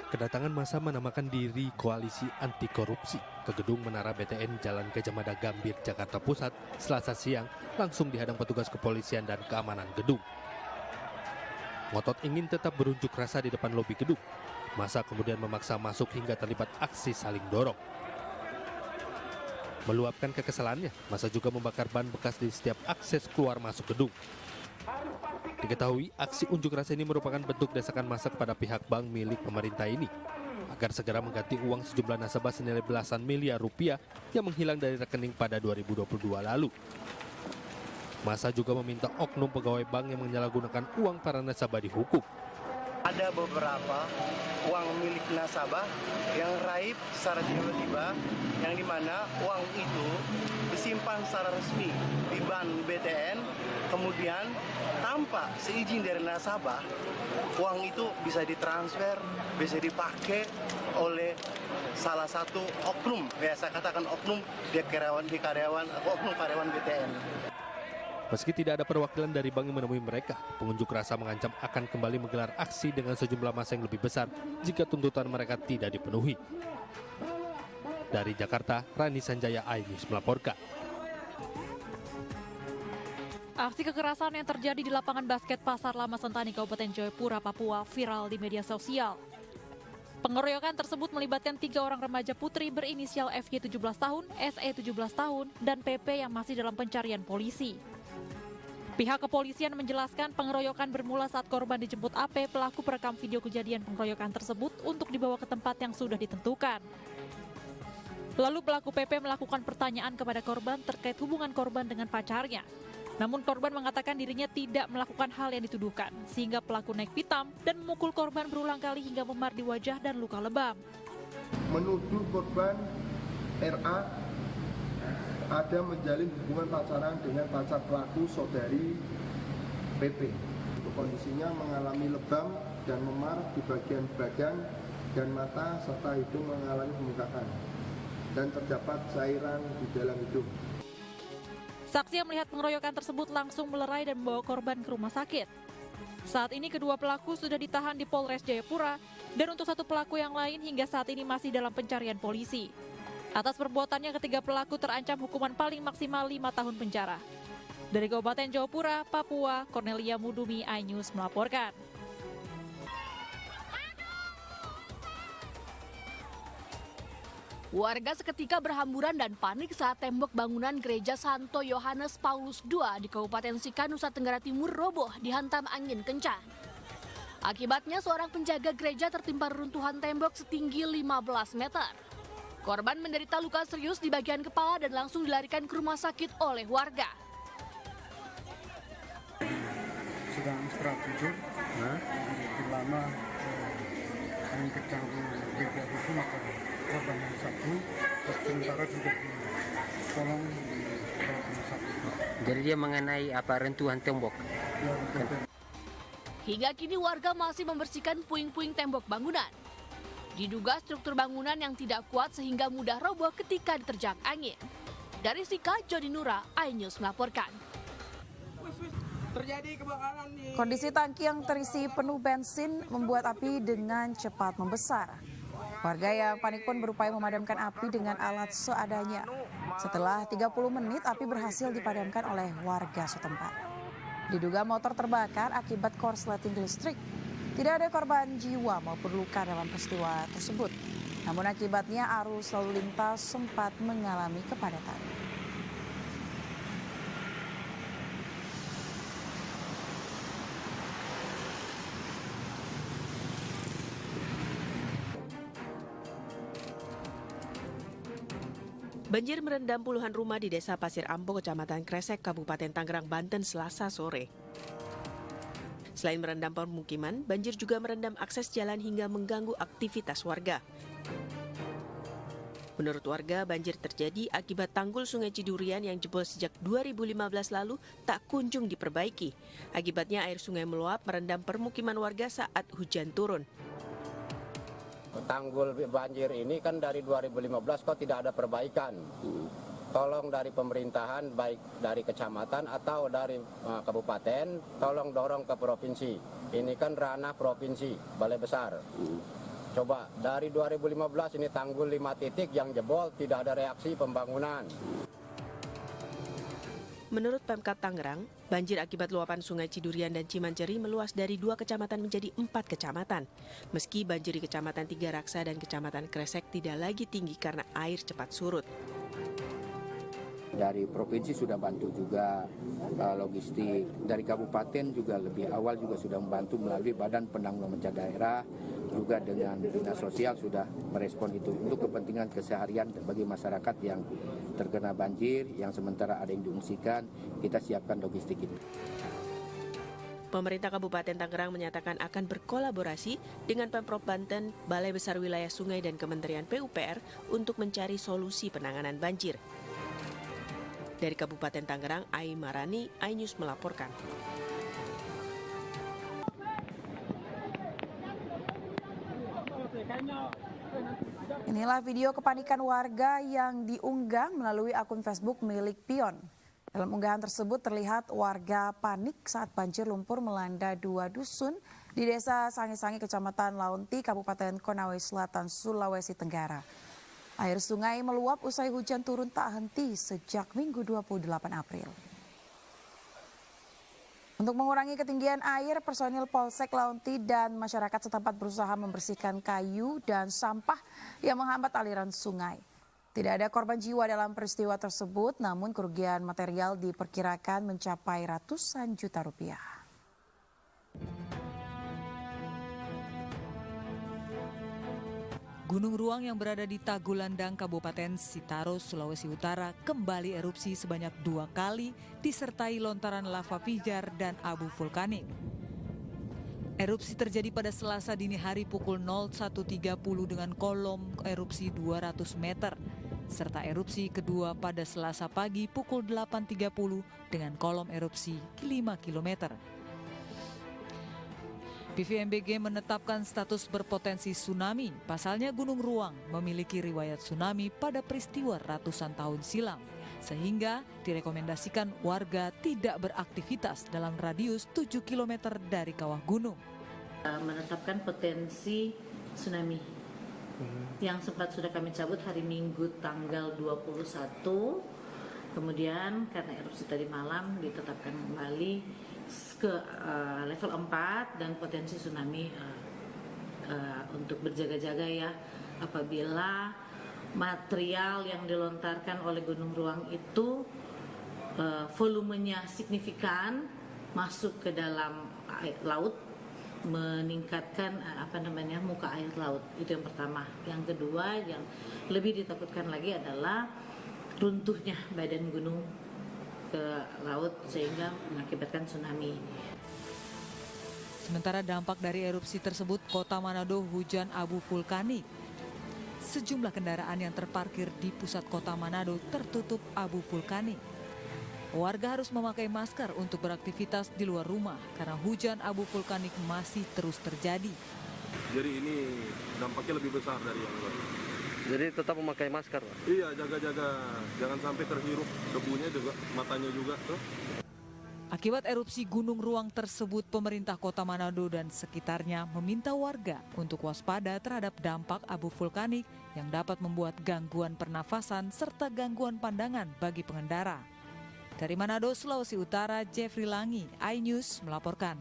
Kedatangan massa menamakan diri Koalisi Anti Korupsi ke gedung Menara BTN Jalan Gajah Mada Gambir, Jakarta Pusat, Selasa siang langsung dihadang petugas kepolisian dan keamanan gedung. Ngotot ingin tetap berunjuk rasa di depan lobi gedung. Massa kemudian memaksa masuk hingga terlibat aksi saling dorong. Meluapkan kekesalannya, massa juga membakar ban bekas di setiap akses keluar masuk gedung. Diketahui aksi unjuk rasa ini merupakan bentuk desakan massa kepada pihak bank milik pemerintah ini agar segera mengganti uang sejumlah nasabah senilai belasan miliar rupiah yang menghilang dari rekening pada 2022 lalu. Massa juga meminta oknum pegawai bank yang menyalahgunakan uang para nasabah dihukum. Ada beberapa uang milik nasabah yang raib secara tiba-tiba, yang dimana uang itu disimpan secara resmi di bank BTN, kemudian tanpa seizin dari nasabah, uang itu bisa ditransfer, bisa dipakai oleh salah satu oknum, saya katakan oknum di karyawan oknum karyawan BTN. Meski tidak ada perwakilan dari bank yang menemui mereka, pengunjuk rasa mengancam akan kembali menggelar aksi dengan sejumlah massa yang lebih besar jika tuntutan mereka tidak dipenuhi. Dari Jakarta, Rani Sanjaya, iNews melaporkan. Aksi kekerasan yang terjadi di lapangan basket Pasar Lama Sentani, Kabupaten Jayapura, Papua viral di media sosial. Pengeroyokan tersebut melibatkan 3 orang remaja putri berinisial FY 17 tahun, SE 17 tahun, dan PP yang masih dalam pencarian polisi. Pihak kepolisian menjelaskan pengeroyokan bermula saat korban dijemput AP, pelaku perekam video kejadian pengeroyokan tersebut untuk dibawa ke tempat yang sudah ditentukan. Lalu pelaku PP melakukan pertanyaan kepada korban terkait hubungan korban dengan pacarnya. Namun korban mengatakan dirinya tidak melakukan hal yang dituduhkan, sehingga pelaku naik pitam dan memukul korban berulang kali hingga memar di wajah dan luka lebam. Menuduh korban RA ada menjalin hubungan pacaran dengan pacar pelaku saudari PP. Kondisinya mengalami lebam dan memar di bagian badan dan mata serta hidung mengalami pembengkakan dan terdapat cairan di dalam hidung. Saksi yang melihat pengeroyokan tersebut langsung melerai dan membawa korban ke rumah sakit. Saat ini kedua pelaku sudah ditahan di Polres Jayapura dan untuk satu pelaku yang lain hingga saat ini masih dalam pencarian polisi. Atas perbuatannya ketiga pelaku terancam hukuman paling maksimal 5 tahun penjara. Dari Kabupaten Jayapura, Papua, Cornelia Mudumi, iNews melaporkan. Warga seketika berhamburan dan panik saat tembok bangunan Gereja Santo Yohanes Paulus II di Kabupaten Sika, Nusa Tenggara Timur roboh dihantam angin kencang. Akibatnya seorang penjaga gereja tertimpa reruntuhan tembok setinggi 15 meter. Korban menderita luka serius di bagian kepala dan langsung dilarikan ke rumah sakit oleh warga. Sedang istirahat tidur, lama angin kencang di gereja itu, maka korban yang satu sementara sudah ditolong di rumah sakit. Jadi dia mengenai apa rentuhan tembok? Hingga kini warga masih membersihkan puing-puing tembok bangunan. Diduga struktur bangunan yang tidak kuat sehingga mudah roboh ketika diterjang angin. Dari Sika, Jody Nura, iNews melaporkan. Kondisi tangki yang terisi penuh bensin membuat api dengan cepat membesar. Warga yang panik pun berupaya memadamkan api dengan alat seadanya. Setelah 30 menit, api berhasil dipadamkan oleh warga setempat. Diduga motor terbakar akibat korsleting listrik. Tidak ada korban jiwa maupun luka dalam peristiwa tersebut. Namun akibatnya arus lalu lintas sempat mengalami kepadatan. Banjir merendam puluhan rumah di Desa Pasir Ampo, Kecamatan Kresek, Kabupaten Tangerang, Banten, Selasa sore. Selain merendam permukiman, banjir juga merendam akses jalan hingga mengganggu aktivitas warga. Menurut warga, banjir terjadi akibat tanggul Sungai Cidurian yang jebol sejak 2015 lalu tak kunjung diperbaiki. Akibatnya air sungai meluap merendam permukiman warga saat hujan turun. Tanggul banjir ini kan dari 2015 kok tidak ada perbaikan. Tolong dari pemerintahan, baik dari kecamatan atau dari kabupaten, tolong dorong ke provinsi. Ini kan ranah provinsi, Balai Besar. Coba dari 2015 ini tanggul 5 titik yang jebol, tidak ada reaksi pembangunan. Menurut Pemkab Tangerang, banjir akibat luapan Sungai Cidurian dan Cimanceri meluas dari 2 kecamatan menjadi 4 kecamatan. Meski banjir di Kecamatan Tiga Raksa dan Kecamatan Kresek tidak lagi tinggi karena air cepat surut. Dari provinsi sudah bantu juga logistik, dari kabupaten juga lebih awal juga sudah membantu melalui Badan Penanggulangan Bencana Daerah, juga dengan dinas sosial sudah merespon itu untuk kepentingan keseharian bagi masyarakat yang terkena banjir, yang sementara ada yang diungsikan, kita siapkan logistik itu. Pemerintah Kabupaten Tangerang menyatakan akan berkolaborasi dengan Pemprov Banten, Balai Besar Wilayah Sungai dan Kementerian PUPR untuk mencari solusi penanganan banjir. Dari Kabupaten Tangerang, Ai Marani, iNews melaporkan. Inilah video kepanikan warga yang diunggah melalui akun Facebook milik Pion. Dalam unggahan tersebut terlihat warga panik saat banjir lumpur melanda 2 dusun di Desa Sangi-Sangi, Kecamatan Launti, Kabupaten Konawe Selatan, Sulawesi Tenggara. Air sungai meluap usai hujan turun tak henti sejak Minggu 28 April. Untuk mengurangi ketinggian air, personil Polsek Launti dan masyarakat setempat berusaha membersihkan kayu dan sampah yang menghambat aliran sungai. Tidak ada korban jiwa dalam peristiwa tersebut, namun kerugian material diperkirakan mencapai ratusan juta rupiah. Gunung Ruang yang berada di Tagulandang, Kabupaten Sitaro, Sulawesi Utara kembali erupsi sebanyak 2 kali disertai lontaran lava pijar dan abu vulkanik. Erupsi terjadi pada Selasa dini hari pukul 01.30 dengan kolom erupsi 200 meter, serta erupsi kedua pada Selasa pagi pukul 8.30 dengan kolom erupsi 5 km. BVMBG menetapkan status berpotensi tsunami. Pasalnya Gunung Ruang memiliki riwayat tsunami pada peristiwa ratusan tahun silam, sehingga direkomendasikan warga tidak beraktivitas dalam radius 7 km dari kawah gunung. Menetapkan potensi tsunami yang sempat sudah kami cabut hari Minggu tanggal 21. Kemudian karena erupsi tadi malam ditetapkan kembali ke level 4 dan potensi tsunami untuk berjaga-jaga ya apabila material yang dilontarkan oleh Gunung Ruang itu volumenya signifikan masuk ke dalam laut, meningkatkan muka air laut. Itu yang pertama. Yang kedua yang lebih ditakutkan lagi adalah runtuhnya badan gunung ke laut sehingga mengakibatkan tsunami. Sementara dampak dari erupsi tersebut, Kota Manado hujan abu vulkanik. Sejumlah kendaraan yang terparkir di pusat Kota Manado tertutup abu vulkanik. Warga harus memakai masker untuk beraktivitas di luar rumah karena hujan abu vulkanik masih terus terjadi. Jadi ini dampaknya lebih besar dari yang lain. Jadi tetap memakai masker, Pak? Iya, jaga-jaga. Jangan sampai terhirup debunya juga, matanya juga. Tuh. Akibat erupsi Gunung Ruang tersebut, pemerintah Kota Manado dan sekitarnya meminta warga untuk waspada terhadap dampak abu vulkanik yang dapat membuat gangguan pernafasan serta gangguan pandangan bagi pengendara. Dari Manado, Sulawesi Utara, Jeffrey Langi, iNews melaporkan.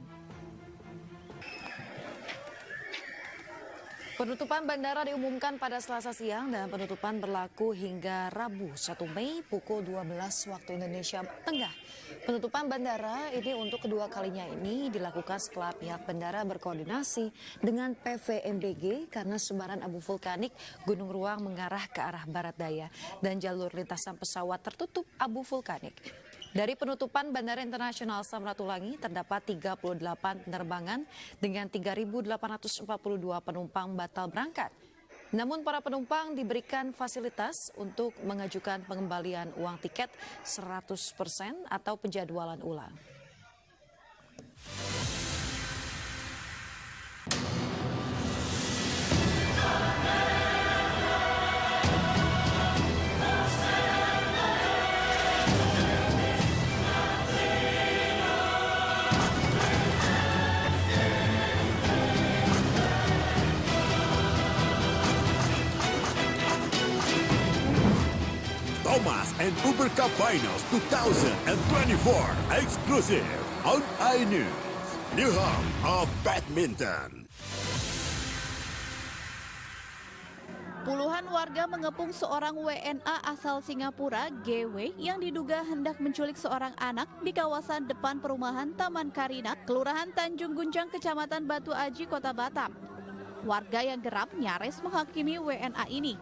Penutupan bandara diumumkan pada Selasa siang dan penutupan berlaku hingga Rabu 1 Mei pukul 12 waktu Indonesia Tengah. Penutupan bandara ini untuk kedua kalinya ini dilakukan setelah pihak bandara berkoordinasi dengan PVMBG karena sebaran abu vulkanik Gunung Ruang mengarah ke arah barat daya dan jalur lintasan pesawat tertutup abu vulkanik. Dari penutupan Bandara Internasional Samratulangi terdapat 38 penerbangan dengan 3.842 penumpang batal berangkat. Namun para penumpang diberikan fasilitas untuk mengajukan pengembalian uang tiket 100% atau penjadwalan ulang. Thomas and Uber Cup Finals 2024 exclusive on iNews, the home of badminton. Puluhan warga mengepung seorang WNA asal Singapura, GW, yang diduga hendak menculik seorang anak di kawasan depan perumahan Taman Karina, Kelurahan Tanjung Gunjang, Kecamatan Batu Aji, Kota Batam. Warga yang geram nyaris menghakimi WNA ini.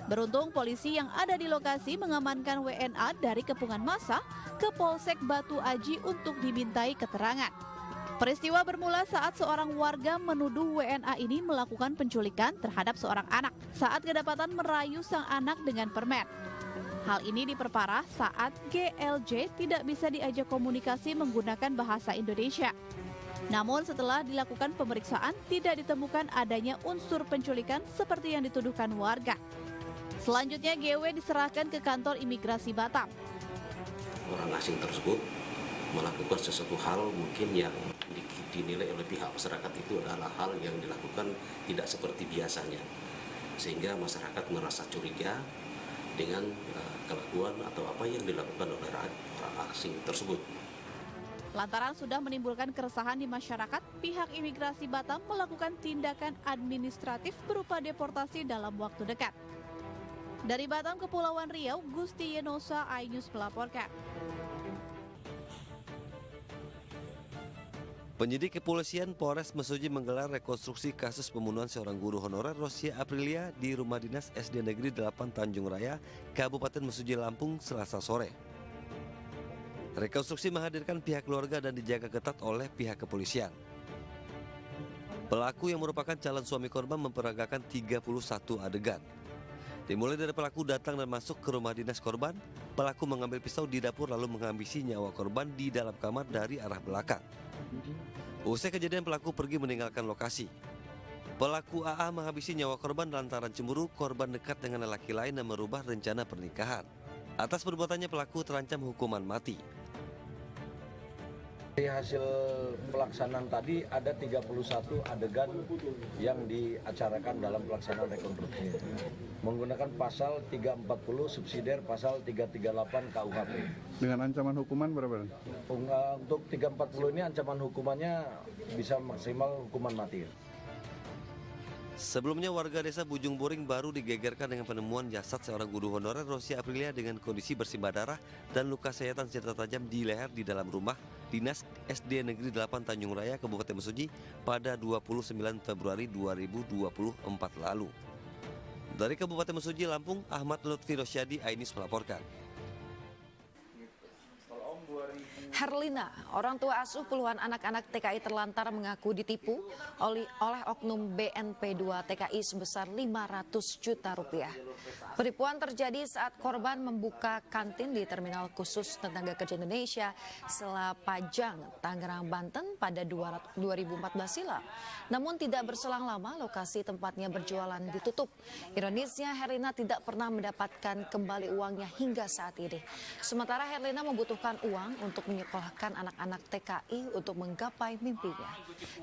Beruntung polisi yang ada di lokasi mengamankan WNA dari kepungan massa ke Polsek Batu Aji untuk dimintai keterangan. Peristiwa bermula saat seorang warga menuduh WNA ini melakukan penculikan terhadap seorang anak saat kedapatan merayu sang anak dengan permen. Hal ini diperparah saat GLJ tidak bisa diajak komunikasi menggunakan bahasa Indonesia. Namun setelah dilakukan pemeriksaan tidak ditemukan adanya unsur penculikan seperti yang dituduhkan warga. Selanjutnya GW diserahkan ke kantor imigrasi Batam. Orang asing tersebut melakukan sesuatu hal mungkin yang dinilai oleh pihak masyarakat itu adalah hal yang dilakukan tidak seperti biasanya, sehingga masyarakat merasa curiga dengan kelakuan atau apa yang dilakukan oleh orang asing tersebut. Lantaran sudah menimbulkan keresahan di masyarakat, pihak imigrasi Batam melakukan tindakan administratif berupa deportasi dalam waktu dekat. Dari Batam, Kepulauan Riau, Gusti Yenosa, iNews melaporkan. Penyidik kepolisian Polres Mesuji menggelar rekonstruksi kasus pembunuhan seorang guru honorer Rosia Aprilia di rumah dinas SD Negeri 8 Tanjung Raya, Kabupaten Mesuji, Lampung, Selasa sore. Rekonstruksi menghadirkan pihak keluarga dan dijaga ketat oleh pihak kepolisian. Pelaku yang merupakan calon suami korban memperagakan 31 adegan. Dimulai dari pelaku datang dan masuk ke rumah dinas korban, pelaku mengambil pisau di dapur lalu menghabisi nyawa korban di dalam kamar dari arah belakang. Usai kejadian pelaku pergi meninggalkan lokasi. Pelaku AA menghabisi nyawa korban lantaran cemburu korban dekat dengan lelaki lain dan merubah rencana pernikahan. Atas perbuatannya pelaku terancam hukuman mati. Dari hasil pelaksanaan tadi ada 31 adegan yang diacarakan dalam pelaksanaan rekonstruksi. Menggunakan pasal 340 subsidiar pasal 338 KUHP. Dengan ancaman hukuman berapa? Untuk 340 ini ancaman hukumannya bisa maksimal hukuman mati. Sebelumnya warga desa Bujung Boring baru digegerkan dengan penemuan jasad seorang guru honorer Rosia Aprilia dengan kondisi bersimbah darah dan luka sayatan senjata tajam di leher di dalam rumah dinas SD Negeri 8 Tanjung Raya, Kabupaten Mesuji pada 29 Februari 2024 lalu. Dari Kabupaten Mesuji, Lampung, Ahmad Lutfi Rosyadi, iNews melaporkan. Herlina, orang tua asuh puluhan anak-anak TKI terlantar mengaku ditipu oleh oknum BNP 2 TKI sebesar 500 juta rupiah. Penipuan terjadi saat korban membuka kantin di Terminal Khusus Tenaga Kerja Indonesia Selapajang, Tangerang, Banten pada 2014 silam. Namun tidak berselang lama lokasi tempatnya berjualan ditutup. Ironisnya Herlina tidak pernah mendapatkan kembali uangnya hingga saat ini. Sementara Herlina membutuhkan uang untuk menyekolahkan anak-anak TKI untuk menggapai mimpinya.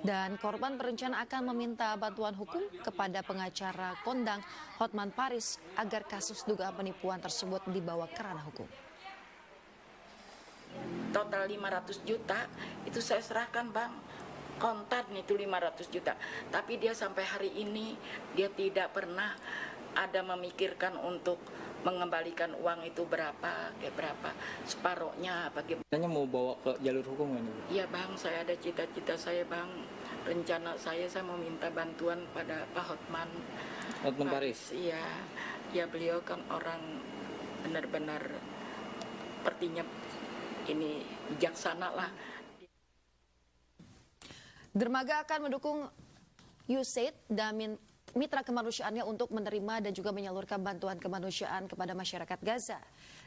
Dan korban berencana akan meminta bantuan hukum kepada pengacara kondang Hotman Paris agar kasus dugaan penipuan tersebut dibawa ke ranah hukum. Total 500 juta itu saya serahkan, Bang. Kontan itu 500 juta. Tapi dia sampai hari ini dia tidak pernah ada memikirkan untuk mengembalikan uang itu berapa, separohnya bagaimana. Hanya mau bawa ke jalur hukum kan? Iya Bang, saya ada cita-cita saya Bang. Rencana saya mau minta bantuan pada Pak Hotman Paris. Iya, ya beliau kan orang benar-benar sepertinya ini bijaksana lah. Dermaga akan mendukung USAID dan mitra kemanusiaannya untuk menerima dan juga menyalurkan bantuan kemanusiaan kepada masyarakat Gaza.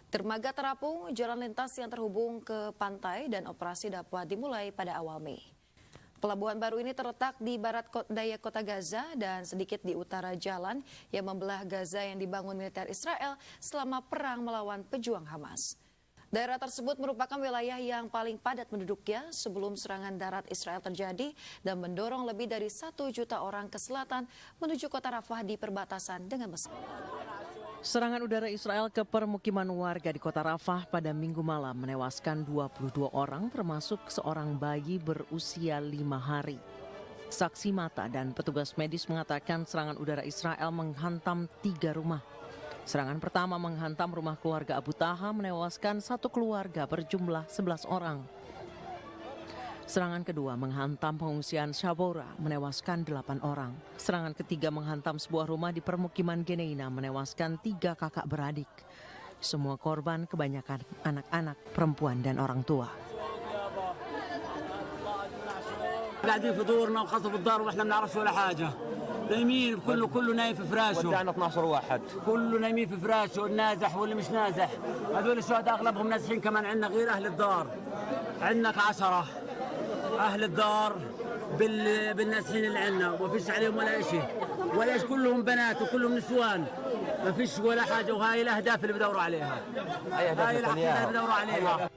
Dermaga terapung jalan lintas yang terhubung ke pantai dan operasi dapat dimulai pada awal Mei. Pelabuhan baru ini terletak di barat daya kota Gaza dan sedikit di utara jalan yang membelah Gaza yang dibangun militer Israel selama perang melawan pejuang Hamas. Daerah tersebut merupakan wilayah yang paling padat penduduknya sebelum serangan darat Israel terjadi dan mendorong lebih dari 1 juta orang ke selatan menuju kota Rafah di perbatasan dengan Mesir. Serangan udara Israel ke permukiman warga di kota Rafah pada Minggu malam menewaskan 22 orang termasuk seorang bayi berusia 5 hari. Saksi mata dan petugas medis mengatakan serangan udara Israel menghantam 3 rumah. Serangan pertama menghantam rumah keluarga Abu Taha menewaskan 1 keluarga berjumlah 11 orang. Serangan kedua menghantam pengungsian Shabora menewaskan 8 orang. Serangan ketiga menghantam sebuah rumah di permukiman Geneina menewaskan 3 kakak beradik. Semua korban kebanyakan anak-anak, perempuan dan orang tua. قاعدين في دورنا وخاصة في الدار واحنا ما نعرفش ولا حاجة. نايمين كله نايم في فراشه. ودعنا 12 واحد. كله نايمين في فراشه والنازح واللي مش نازح. هذول الشهداء اغلبهم نازحين كمان عندنا غير اهل الدار. عندك 10 اهل الدار بالنازحين اللي عندنا وما فيش عليهم ولا شيء. ولا كلهم بنات وكلهم نسوان. ما فيش ولا حاجة وهاي الاهداف اللي بدوروا عليها. هاي الاهداف اللي بدوروا عليها.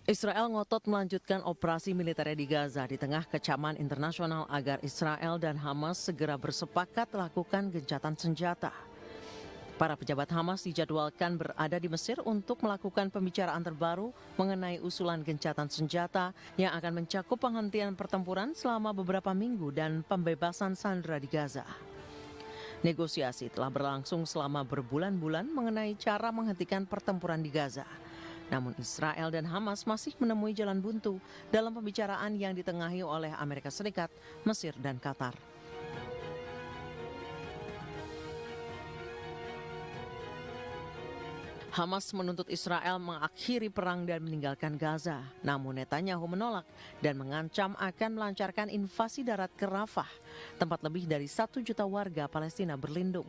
Israel ngotot melanjutkan operasi militernya di Gaza di tengah kecaman internasional agar Israel dan Hamas segera bersepakat lakukan gencatan senjata. Para pejabat Hamas dijadwalkan berada di Mesir untuk melakukan pembicaraan terbaru mengenai usulan gencatan senjata yang akan mencakup penghentian pertempuran selama beberapa minggu dan pembebasan sandera di Gaza. Negosiasi telah berlangsung selama berbulan-bulan mengenai cara menghentikan pertempuran di Gaza. Namun Israel dan Hamas masih menemui jalan buntu dalam pembicaraan yang ditengahi oleh Amerika Serikat, Mesir, dan Qatar. Hamas menuntut Israel mengakhiri perang dan meninggalkan Gaza. Namun Netanyahu menolak dan mengancam akan melancarkan invasi darat ke Rafah, tempat lebih dari 1 juta warga Palestina berlindung.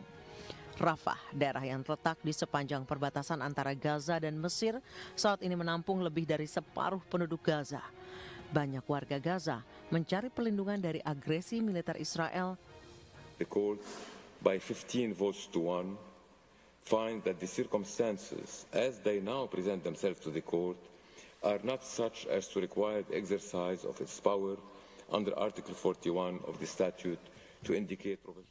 Rafah, daerah yang terletak di sepanjang perbatasan antara Gaza dan Mesir, saat ini menampung lebih dari separuh penduduk Gaza. Banyak warga Gaza mencari perlindungan dari agresi militer Israel. The court, by 15 votes to 1, find that the circumstances as they now present themselves to the court are not such as to require the exercise of its power under Article 41 of the statute to indicate provisional.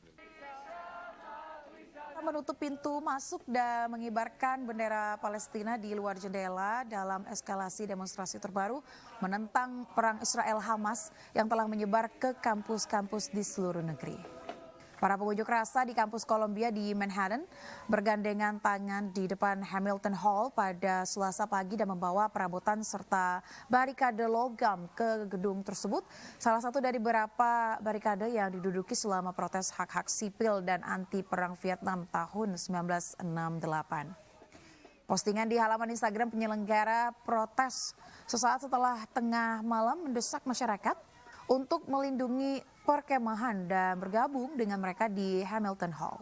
Menutup pintu masuk dan mengibarkan bendera Palestina di luar jendela dalam eskalasi demonstrasi terbaru menentang perang Israel-Hamas yang telah menyebar ke kampus-kampus di seluruh negeri. Para pengunjuk rasa di kampus Columbia di Manhattan bergandengan tangan di depan Hamilton Hall pada Selasa pagi dan membawa perabotan serta barikade logam ke gedung tersebut. Salah satu dari beberapa barikade yang diduduki selama protes hak-hak sipil dan anti perang Vietnam tahun 1968. Postingan di halaman Instagram penyelenggara protes sesaat setelah tengah malam mendesak masyarakat untuk melindungi perkemahan dan bergabung dengan mereka di Hamilton Hall.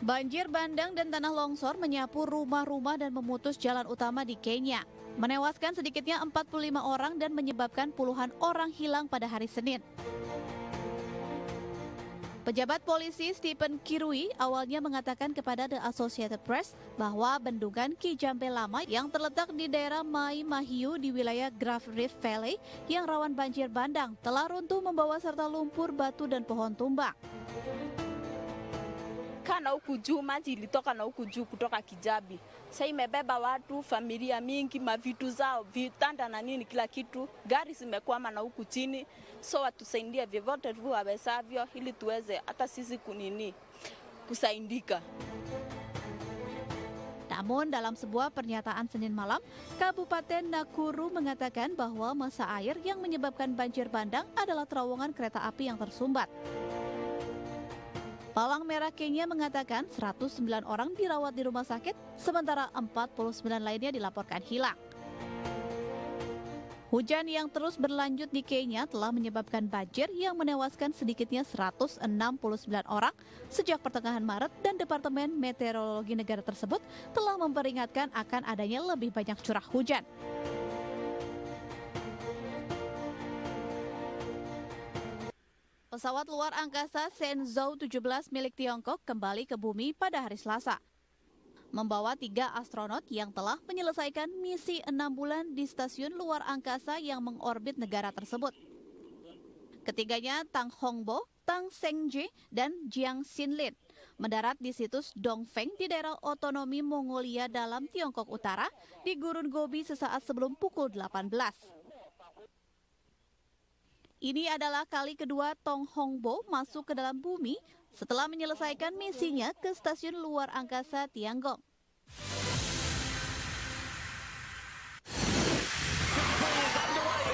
Banjir bandang dan tanah longsor menyapu rumah-rumah dan memutus jalan utama di Kenya. Menewaskan sedikitnya 45 orang dan menyebabkan puluhan orang hilang pada hari Senin. Pejabat polisi Stephen Kirui awalnya mengatakan kepada The Associated Press bahwa bendungan Kijambe Lama yang terletak di daerah Mai Mahiu di wilayah Grave Rift Valley yang rawan banjir bandang telah runtuh membawa serta lumpur, batu, dan pohon tumbang. Kana huku juu maji ilitoka na huku juu kutoka Kijabi. Sasa imebeba watu, familia mingi, mavitu zao, vitanda na nini, kila kitu. Gari zimekwama na huku chini. So watusaidie vyovyote tu wawezavyo ili tuweze hata sisi kusaidika. Namun dalam sebuah pernyataan Senin malam, Kabupaten Nakuru mengatakan bahwa masa air yang menyebabkan banjir bandang adalah terowongan kereta api yang tersumbat. Palang Merah Kenya mengatakan 109 orang dirawat di rumah sakit, sementara 49 lainnya dilaporkan hilang. Hujan yang terus berlanjut di Kenya telah menyebabkan banjir yang menewaskan sedikitnya 169 orang sejak pertengahan Maret, dan Departemen Meteorologi negara tersebut telah memperingatkan akan adanya lebih banyak curah hujan. Pesawat luar angkasa Shenzhou 17 milik Tiongkok kembali ke bumi pada hari Selasa, membawa 3 astronot yang telah menyelesaikan misi 6 bulan di stasiun luar angkasa yang mengorbit negara tersebut. Ketiganya, Tang Hongbo, Tang Zhengje, dan Jiang Xinlin, mendarat di situs Dongfeng di daerah otonomi Mongolia dalam Tiongkok Utara di Gurun Gobi sesaat sebelum pukul 18. Ini adalah kali kedua Tong Hongbo masuk ke dalam bumi setelah menyelesaikan misinya ke stasiun luar angkasa Tiangong.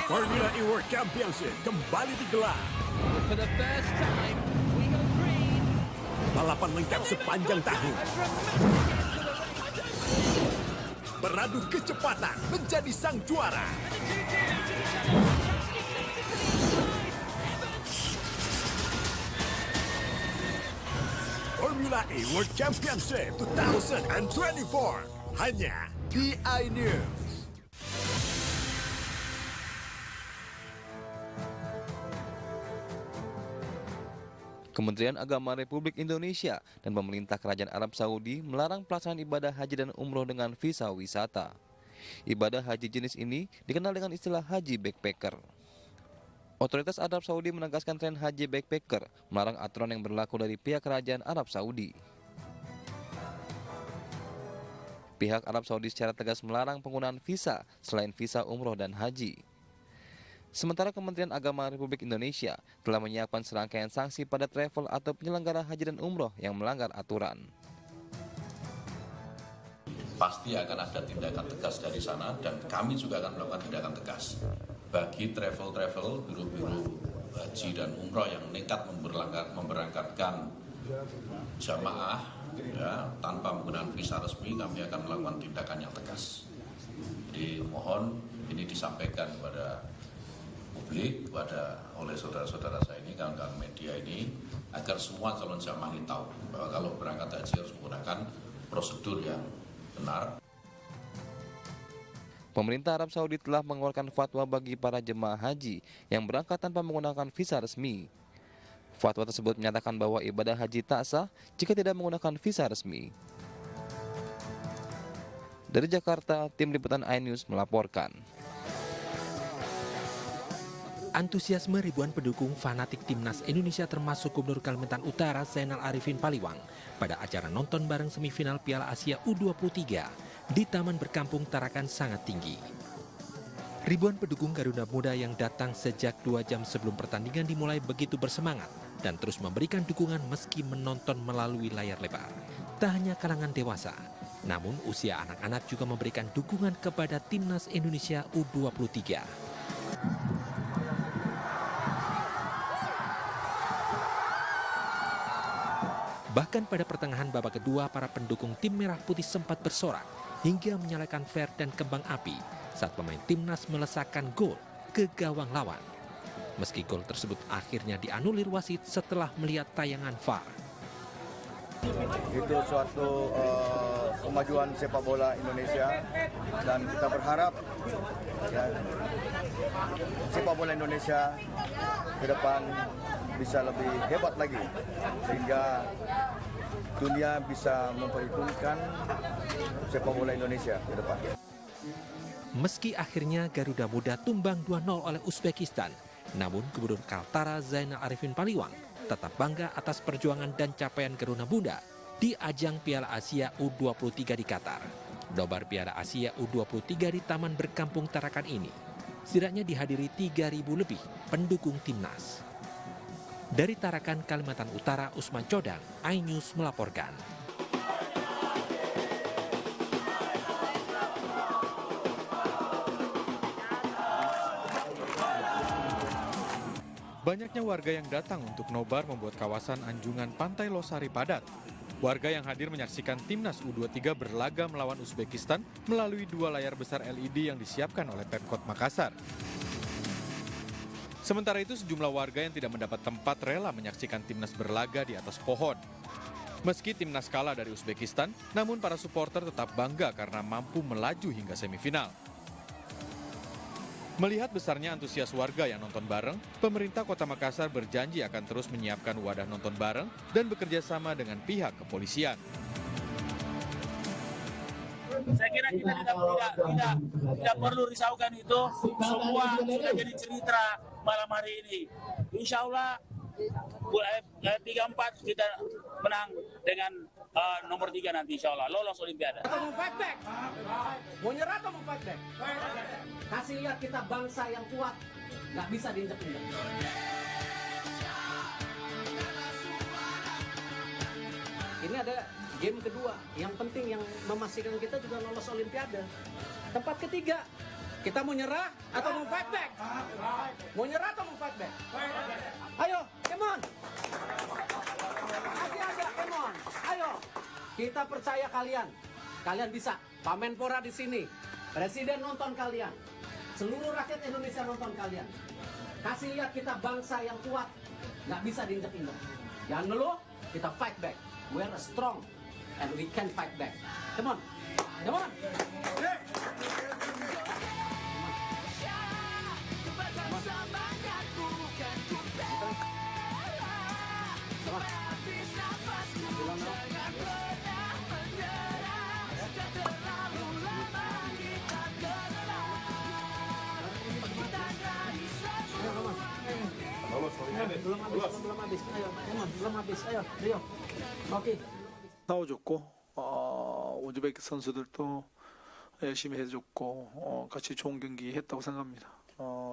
Formula E World Championship kembali digelar. Balapan lengkap sepanjang tahun. Beradu kecepatan menjadi sang juara. Formula E World Championship 2024 hanya di iNews. Kementerian Agama Republik Indonesia dan pemerintah Kerajaan Arab Saudi melarang pelaksanaan ibadah haji dan umroh dengan visa wisata. Ibadah haji jenis ini dikenal dengan istilah haji backpacker. Otoritas Arab Saudi menegaskan tren haji backpacker melarang aturan yang berlaku dari pihak Kerajaan Arab Saudi. Pihak Arab Saudi secara tegas melarang penggunaan visa selain visa umroh dan haji. Sementara Kementerian Agama Republik Indonesia telah menyiapkan serangkaian sanksi pada travel atau penyelenggara haji dan umroh yang melanggar aturan. Pasti akan ada tindakan tegas dari sana, dan kami juga akan melakukan tindakan tegas bagi travel-travel, biro-biro haji dan umroh yang nekat memberangkatkan jamaah ya, tanpa menggunakan visa resmi. Kami akan melakukan tindakan yang tegas. Dimohon ini disampaikan kepada publik, oleh saudara-saudara saya ini, kawan-kawan media ini, agar semua calon jamaah ini tahu bahwa kalau berangkat haji harus menggunakan prosedur yang benar. Pemerintah Arab Saudi telah mengeluarkan fatwa bagi para jemaah haji yang berangkat tanpa menggunakan visa resmi. Fatwa tersebut menyatakan bahwa ibadah haji tak sah jika tidak menggunakan visa resmi. Dari Jakarta, tim liputan iNews melaporkan. Antusiasme ribuan pendukung fanatik timnas Indonesia termasuk Gubernur Kalimantan Utara Zainal Arifin Paliwang pada acara nonton bareng semifinal Piala Asia U23 di Taman Berkampung Tarakan sangat tinggi. Ribuan pendukung Garuda Muda yang datang sejak 2 jam sebelum pertandingan dimulai begitu bersemangat dan terus memberikan dukungan meski menonton melalui layar lebar. Tak hanya kalangan dewasa, namun usia anak-anak juga memberikan dukungan kepada timnas Indonesia U23. Bahkan pada pertengahan babak kedua, para pendukung tim Merah Putih sempat bersorak hingga menyalakan flare dan kembang api saat pemain timnas melesakkan gol ke gawang lawan. Meski gol tersebut akhirnya dianulir wasit setelah melihat tayangan VAR. Itu suatu kemajuan sepak bola Indonesia, dan kita berharap ya, sepak bola Indonesia ke depan bisa lebih hebat lagi sehingga dunia bisa memperhitungkan sepak bola Indonesia ke depan. Meski akhirnya Garuda Muda tumbang 2-0 oleh Uzbekistan, namun Gubernur Kaltara Zainal Arifin Paliwang tetap bangga atas perjuangan dan capaian Garuda Muda di ajang Piala Asia U23 di Qatar. Nobar Piala Asia U23 di Taman Berkampung Tarakan ini setidaknya dihadiri 3.000 lebih pendukung timnas. Dari Tarakan, Kalimantan Utara, Usman Codang, iNews melaporkan. Banyaknya warga yang datang untuk nobar membuat kawasan Anjungan Pantai Losari padat. Warga yang hadir menyaksikan Timnas U23 berlaga melawan Uzbekistan melalui 2 layar besar LED yang disiapkan oleh Pemkot Makassar. Sementara itu sejumlah warga yang tidak mendapat tempat rela menyaksikan Timnas berlaga di atas pohon. Meski Timnas kalah dari Uzbekistan, namun para supporter tetap bangga karena mampu melaju hingga semifinal. Melihat besarnya antusias warga yang nonton bareng, pemerintah Kota Makassar berjanji akan terus menyiapkan wadah nonton bareng dan bekerja sama dengan pihak kepolisian. Saya kira kita tidak perlu risaukan itu, semua sudah jadi cerita malam hari ini. Insya Allah 3-4 kita menang dengan nomor 3 nanti insya Allah lolos Olimpiade. Atau mau fight back? Mau nyerah atau mau fight back? Kasih lihat kita bangsa yang kuat, nggak bisa diinjak-injak. Ini ada game kedua, yang penting yang memastikan kita juga lolos Olimpiade. Tempat ketiga, kita mau nyerah atau mau fight back? Mau nyerah atau mau fight back? Ayo, come on! Kasih aja, come on! Ayo, kita percaya kalian. Kalian bisa. Pak Menpora di sini. Presiden nonton kalian. Seluruh rakyat Indonesia nonton kalian. Kasih lihat kita bangsa yang kuat. Nggak bisa diinjak-injak. Jangan ngeluh, kita fight back. We are strong and we can fight back. Come on. Come on. belum habis. Ayo, belum habis. Ayo, Rio. 오케이. 싸워줬고 우즈베키 선수들도 열심히 해줬고 같이 좋은 경기 했다고 생각합니다.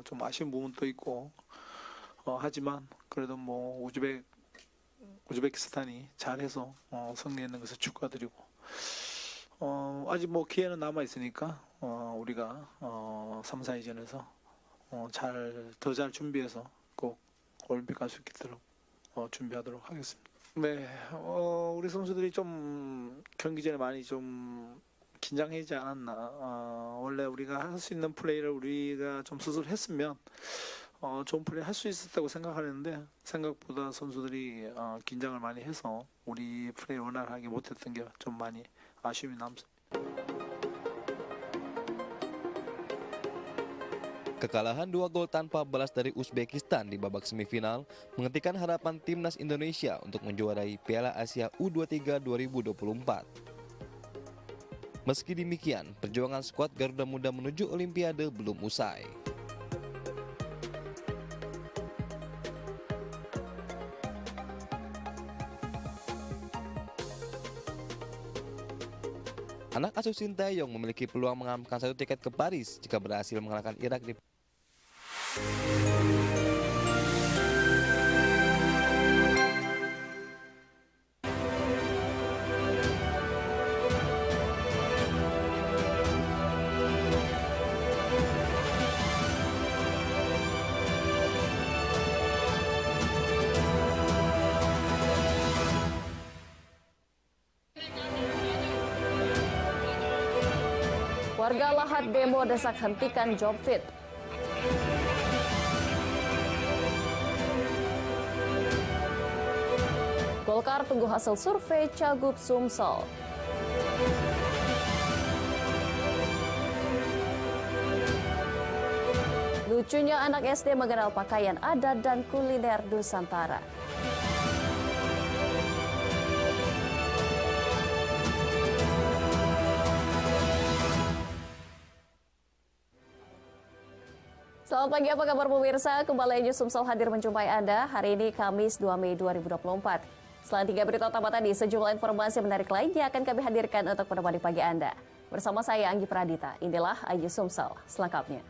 좀 아쉬운 부분도 있고 하지만 그래도 뭐 우즈베키스탄이 잘해서 승리했는 것을 축하드리고 아직 뭐 기회는 남아 있으니까 우리가 3, 4위전에서 더 잘 준비해서 꼭 올림픽 갈 수 있도록 준비하도록 하겠습니다. 네, 우리 선수들이 좀 경기 전에 많이 좀 긴장하지 않았나. 원래 우리가 할 수 있는 플레이를 우리가 좀 스스로 했으면 좋은 플레이 할 수 있었다고 생각하는데 생각보다 선수들이 긴장을 많이 해서 우리 플레이 원활하게 못했던 게 좀 많이 아쉬움이 남습니다. Kekalahan 2 gol tanpa balas dari Uzbekistan di babak semifinal menghentikan harapan Timnas Indonesia untuk menjuarai Piala Asia U23 2024. Meski demikian, perjuangan skuad Garuda Muda menuju Olimpiade belum usai. Anak asuh Sinteyong memiliki peluang mengamankan 1 tiket ke Paris jika berhasil mengalahkan Irak di Warga Lahat demo desak hentikan job fit. Golkar tunggu hasil survei Cagup Sumsel. Lucunya anak SD mengenal pakaian adat dan kuliner Nusantara. Selamat pagi, apa kabar pemirsa? Kembali News Sumsel hadir menjumpai Anda hari ini Kamis 2 Mei 2024. Selain 3 berita utama tadi, sejumlah informasi menarik lainnya akan kami hadirkan untuk menemani pagi Anda. Bersama saya Anggi Pradita, inilah News Sumsel selengkapnya.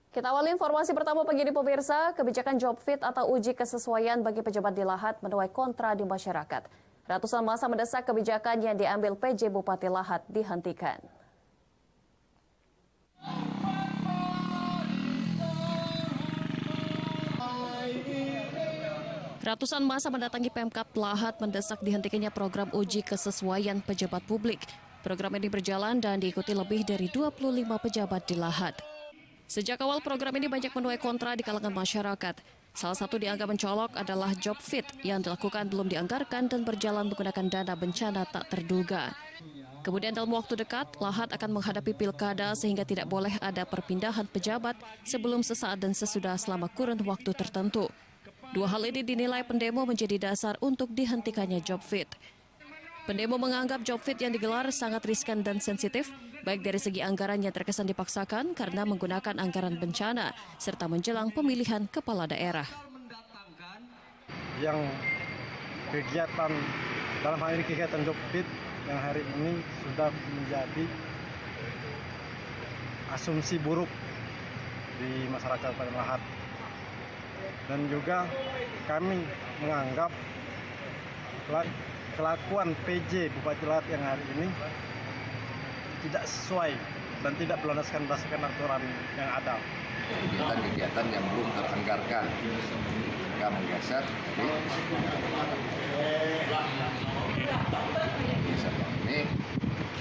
Kita awali informasi pertama pagi ini pemirsa, kebijakan job fit atau uji kesesuaian bagi pejabat di Lahat menuai kontra di masyarakat. Ratusan massa mendesak kebijakan yang diambil PJ Bupati Lahat dihentikan. Ratusan massa mendatangi Pemkab Lahat mendesak dihentikannya program uji kesesuaian pejabat publik. Program ini berjalan dan diikuti lebih dari 25 pejabat di Lahat. Sejak awal program ini banyak menuai kontra di kalangan masyarakat. Salah satu dianggap mencolok adalah job fit yang dilakukan belum dianggarkan dan berjalan menggunakan dana bencana tak terduga. Kemudian dalam waktu dekat, Lahat akan menghadapi pilkada sehingga tidak boleh ada perpindahan pejabat sebelum, sesaat dan sesudah selama kurun waktu tertentu. Dua hal ini dinilai pendemo menjadi dasar untuk dihentikannya job fit. Pendemo menganggap job fit yang digelar sangat riskan dan sensitif, baik dari segi anggaran yang terkesan dipaksakan karena menggunakan anggaran bencana, serta menjelang pemilihan kepala daerah. Yang kegiatan, dalam hal ini kegiatan job fit yang hari ini sudah menjadi asumsi buruk di masyarakat Kabupaten Lahat. Dan juga kami menganggap kelakuan PJ Bupati Lahat yang hari ini tidak sesuai dan tidak berlandaskan berdasarkan aturan yang ada. Kegiatan-kegiatan yang belum teranggarkan, mereka menggeser. Ini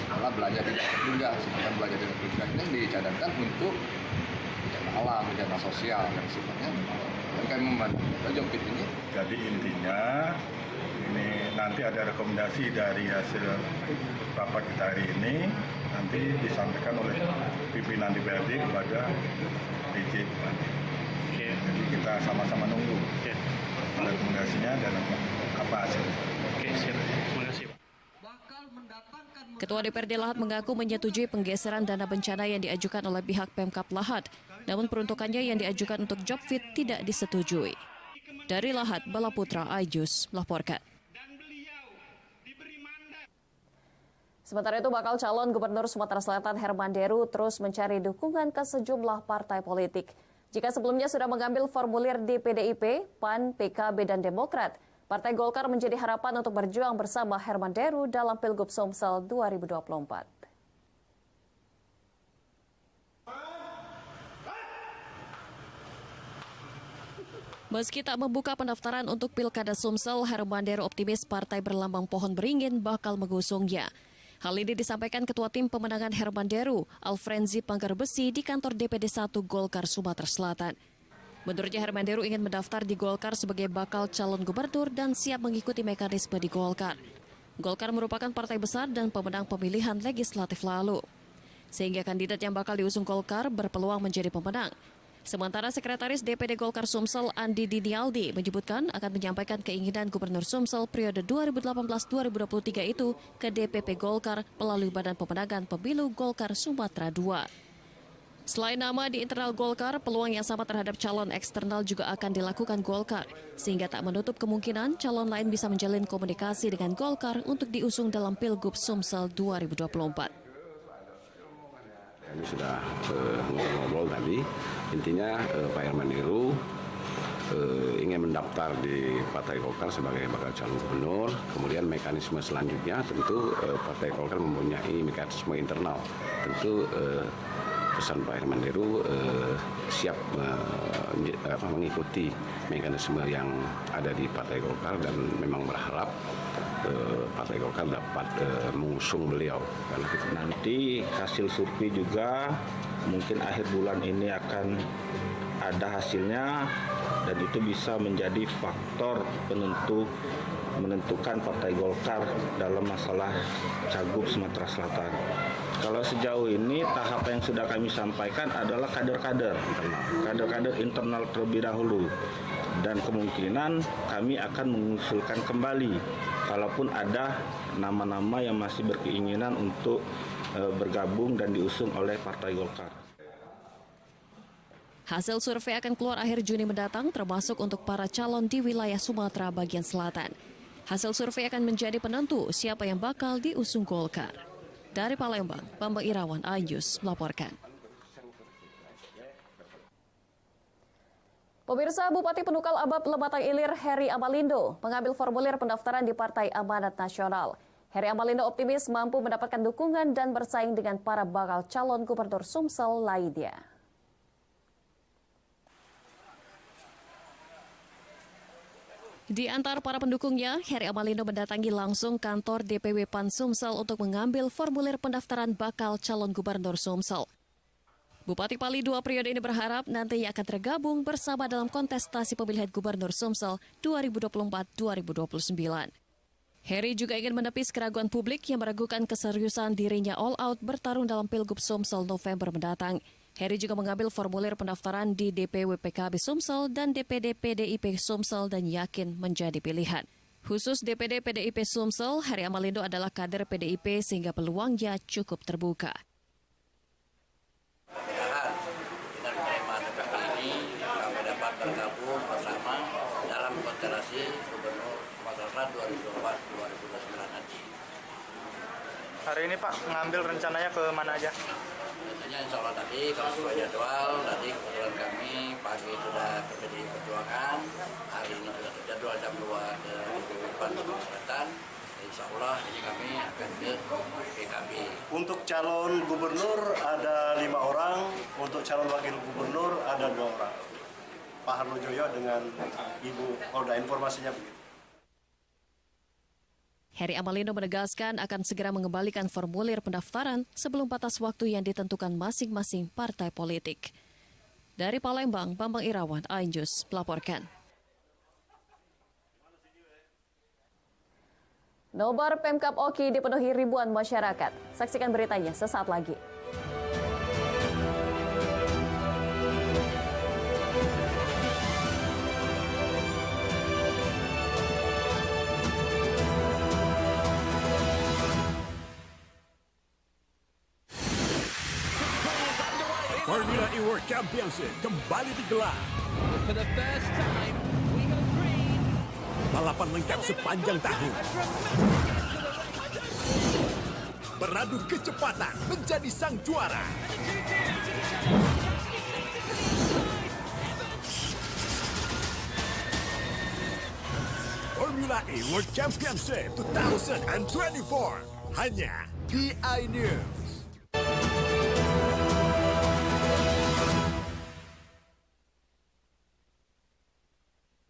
malah belajar tidak tertunda, sedangkan belajar tidak tertunda ini dicadangkan untuk bencana alam, bencana sosial dan sifatnya. Dan kami memandang job fit ini. Jadi intinya ini nanti ada rekomendasi dari hasil rapat kita hari ini, nanti disampaikan oleh pimpinan DPRD kepada PJ Bupati. Jadi kita sama-sama nunggu rekomendasinya dan apa hasilnya. Terima kasih, Pak. Ketua DPRD Lahat mengaku menyetujui penggeseran dana bencana yang diajukan oleh pihak Pemkab Lahat, namun peruntukannya yang diajukan untuk job fit tidak disetujui. Dari Lahat, Bala Putra Aijus melaporkan. Sementara itu, bakal calon Gubernur Sumatera Selatan Herman Deru terus mencari dukungan ke sejumlah partai politik. Jika sebelumnya sudah mengambil formulir di PDIP, PAN, PKB, dan Demokrat, Partai Golkar menjadi harapan untuk berjuang bersama Herman Deru dalam Pilgub Sumsel 2024. Meski tak membuka pendaftaran untuk Pilkada Sumsel, Herman Deru optimis partai berlambang pohon beringin bakal mengusungnya. Hal ini disampaikan Ketua Tim Pemenangan Herman Deru, Alfrenzi Panggarbesi, di kantor DPD 1 Golkar Sumatera Selatan. Menurutnya Herman Deru ingin mendaftar di Golkar sebagai bakal calon gubernur dan siap mengikuti mekanisme di Golkar. Golkar merupakan partai besar dan pemenang pemilihan legislatif lalu, sehingga kandidat yang bakal diusung Golkar berpeluang menjadi pemenang. Sementara Sekretaris DPD Golkar Sumsel Andi Dinialdi menyebutkan akan menyampaikan keinginan Gubernur Sumsel periode 2018-2023 itu ke DPP Golkar melalui Badan Pemenangan Pemilu Golkar Sumatera II. Selain nama di internal Golkar, peluang yang sama terhadap calon eksternal juga akan dilakukan Golkar, sehingga tak menutup kemungkinan calon lain bisa menjalin komunikasi dengan Golkar untuk diusung dalam Pilgub Sumsel 2024. Kami sudah ngobrol tadi, intinya Pak Herman Deru ingin mendaftar di Partai Golkar sebagai bakal calon gubernur. Kemudian mekanisme selanjutnya tentu Partai Golkar mempunyai mekanisme internal. Tentu pesan Pak Herman Deru siap mengikuti mekanisme yang ada di Partai Golkar dan memang berharap Partai Golkar dapat mengusung beliau. Karena nanti hasil survei juga mungkin akhir bulan ini akan ada hasilnya dan itu bisa menjadi faktor menentukan Partai Golkar dalam masalah Cagup Sumatera Selatan. Kalau sejauh ini tahap yang sudah kami sampaikan adalah kader-kader internal terlebih dahulu. Dan kemungkinan kami akan mengusulkan kembali kalaupun ada nama-nama yang masih berkeinginan untuk bergabung dan diusung oleh Partai Golkar. Hasil survei akan keluar akhir Juni mendatang, termasuk untuk para calon di wilayah Sumatera bagian selatan. Hasil survei akan menjadi penentu siapa yang bakal diusung Golkar. Dari Palembang, Bambang Irawan, Aijus melaporkan. Pemirsa, Bupati Penukal Abab Lematang Ilir Heri Amalindo mengambil formulir pendaftaran di Partai Amanat Nasional. Heri Amalindo optimis mampu mendapatkan dukungan dan bersaing dengan para bakal calon gubernur Sumsel lainnya. Di antara para pendukungnya, Heri Amalindo mendatangi langsung kantor DPW PAN Sumsel untuk mengambil formulir pendaftaran bakal calon gubernur Sumsel. Bupati Pali 2 periode ini berharap nantinya akan tergabung bersama dalam kontestasi pemilihan gubernur Sumsel 2024-2029. Heri juga ingin menepis keraguan publik yang meragukan keseriusan dirinya all out bertarung dalam Pilgub Sumsel November mendatang. Heri juga mengambil formulir pendaftaran di DPW PKB Sumsel dan DPD PDIP Sumsel dan yakin menjadi pilihan. Khusus DPD PDIP Sumsel, Heri Amalindo adalah kader PDIP sehingga peluangnya cukup terbuka. Mudah-mudahan dengan menerima TPP ini kami dapat bergabung bersama dalam konstelasi Gubernur Sumatera 2024-2029 nanti. Hari ini Pak mengambil rencananya ke mana aja? Tentunya insya Allah tadi kalau sesuai jadwal, tadi kebetulan kami pagi sudah ke PDI Perjuangan, hari ini sudah terjadwal jam 2 ke DPW PAN Sumatera Selatan. Insya Allah ini kami akan ke PKB. Untuk calon gubernur ada 5 orang, untuk calon wakil gubernur ada 2 orang. Pak Harlojoyo dengan Ibu Polda, informasinya begitu. Heri Amalindo menegaskan akan segera mengembalikan formulir pendaftaran sebelum batas waktu yang ditentukan masing-masing partai politik. Dari Palembang, Bambang Irawan, Ainjus melaporkan. Nobar Pemkab Oki dipenuhi ribuan masyarakat. Saksikan beritanya sesaat lagi. Formula E World Championship kembali digelar. For the first time, we have green. Balapan lengkap sepanjang tahun. Beradu kecepatan menjadi sang juara. Formula E World Championship 2024 hanya di iNews.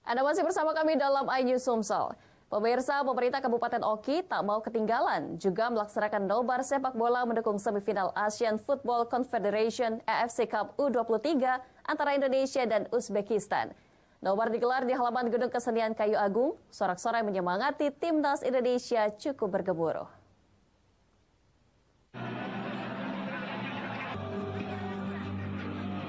Anda masih bersama kami dalam iNews Sumsel. Pemirsa, pemerintah Kabupaten Oki tak mau ketinggalan juga melaksanakan nobar sepak bola mendukung semifinal Asian Football Confederation AFC Cup U23 antara Indonesia dan Uzbekistan. Nobar digelar di halaman Gedung Kesenian Kayu Agung. Sorak-sorai menyemangati timnas Indonesia cukup bergemuruh.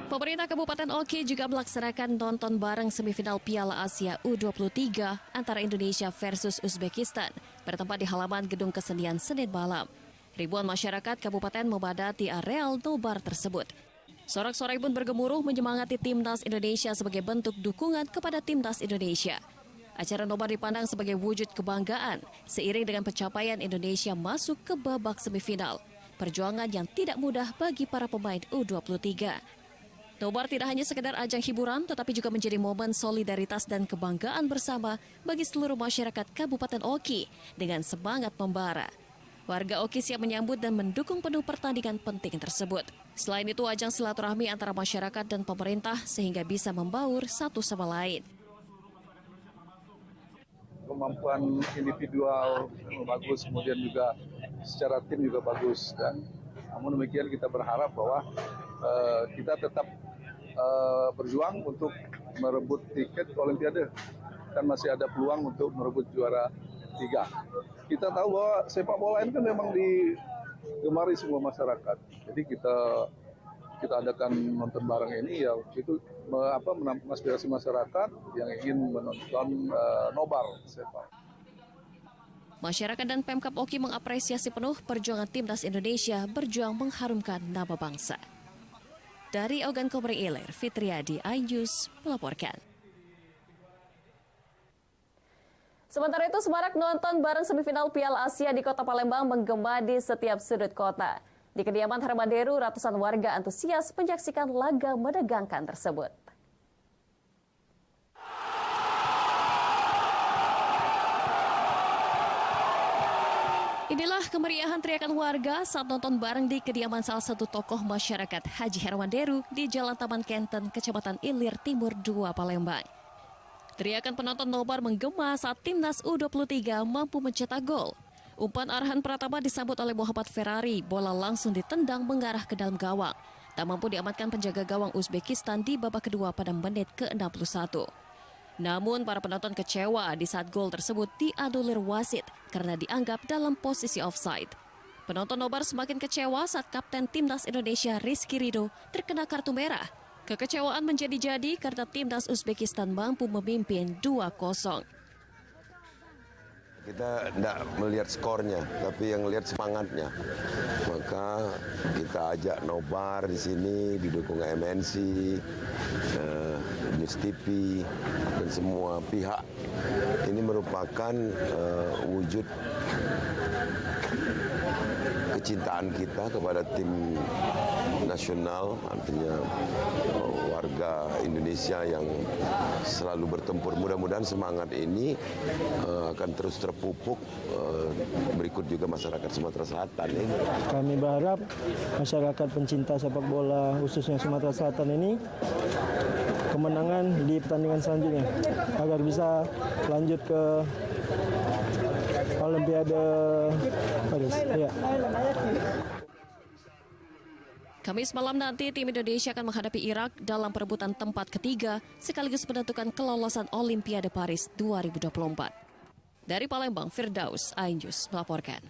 Pemerintah Kabupaten Oki juga melaksanakan nonton bareng semifinal Piala Asia U23 antara Indonesia versus Uzbekistan bertempat di halaman Gedung Kesenian Senin malam. Ribuan masyarakat kabupaten memadati areal nobar tersebut. Sorak-sorai pun bergemuruh menyemangati timnas Indonesia sebagai bentuk dukungan kepada timnas Indonesia. Acara nobar dipandang sebagai wujud kebanggaan seiring dengan pencapaian Indonesia masuk ke babak semifinal. Perjuangan yang tidak mudah bagi para pemain U23. Nobar tidak hanya sekedar ajang hiburan, tetapi juga menjadi momen solidaritas dan kebanggaan bersama bagi seluruh masyarakat Kabupaten Oki dengan semangat membara. Warga Oki siap menyambut dan mendukung penuh pertandingan penting tersebut. Selain itu, ajang silaturahmi antara masyarakat dan pemerintah sehingga bisa membaur satu sama lain. Kemampuan individual bagus, kemudian juga secara tim juga bagus. Dan namun demikian kita berharap bahwa kita tetap berjuang untuk merebut tiket Olimpiade, kan masih ada peluang untuk merebut juara 3. Kita tahu bahwa sepak bola ini kan memang digemari semua masyarakat. Jadi kita adakan nonton bareng ini ya itu menampung aspirasi masyarakat yang ingin menonton nobar sepak. Masyarakat dan Pemkab Oki mengapresiasi penuh perjuangan timnas Indonesia berjuang mengharumkan nama bangsa. Dari Ogan Komering Ilir, Fitriadi, iNews melaporkan. Sementara itu, semarak nonton bareng semifinal Piala Asia di Kota Palembang menggema di setiap sudut kota. Di kediaman Hermanderu, ratusan warga antusias menyaksikan laga menegangkan tersebut. Inilah kemeriahan teriakan warga saat nonton bareng di kediaman salah satu tokoh masyarakat Haji Hermanderu di Jalan Taman Kenten, Kecamatan Ilir Timur 2, Palembang. Teriakan penonton nobar menggema saat timnas U23 mampu mencetak gol. Umpan Arhan Pratama disambut oleh Muhammad Ferrari, bola langsung ditendang mengarah ke dalam gawang. Tak mampu diamankan penjaga gawang Uzbekistan di babak kedua pada menit ke-61. Namun para penonton kecewa di saat gol tersebut dianulir wasit karena dianggap dalam posisi offside. Penonton nobar semakin kecewa saat Kapten Timnas Indonesia Rizky Ridho terkena kartu merah. Kekecewaan menjadi-jadi karena Timnas Uzbekistan mampu memimpin 2-0. Kita tidak melihat skornya, tapi yang lihat semangatnya. Maka kita ajak nobar di sini, didukung MNC, News TV, dan semua pihak. Ini merupakan wujud kecintaan kita kepada tim nasional, artinya warga Indonesia yang selalu bertempur. Mudah-mudahan semangat ini akan terus terpupuk berikut juga masyarakat Sumatera Selatan ini. Kami berharap masyarakat pencinta sepak bola khususnya Sumatera Selatan ini kemenangan di pertandingan selanjutnya agar bisa lanjut ke Olimpiade Paris. Ya. Kamis malam nanti tim Indonesia akan menghadapi Irak dalam perebutan tempat ketiga sekaligus menentukan kelolosan Olimpiade Paris 2024. Dari Palembang, Firdaus, iNews melaporkan.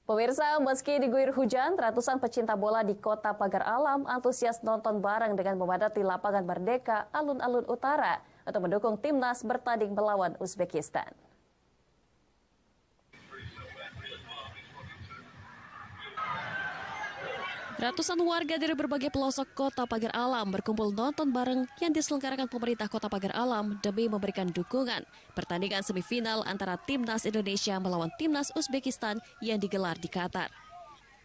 Pemirsa, meski diguyur hujan, ratusan pecinta bola di Kota Pagar Alam antusias nonton bareng dengan memadati lapangan Merdeka alun-alun utara untuk mendukung timnas bertanding melawan Uzbekistan. Ratusan warga dari berbagai pelosok Kota Pagar Alam berkumpul nonton bareng yang diselenggarakan pemerintah Kota Pagar Alam demi memberikan dukungan pertandingan semifinal antara Timnas Indonesia melawan Timnas Uzbekistan yang digelar di Qatar.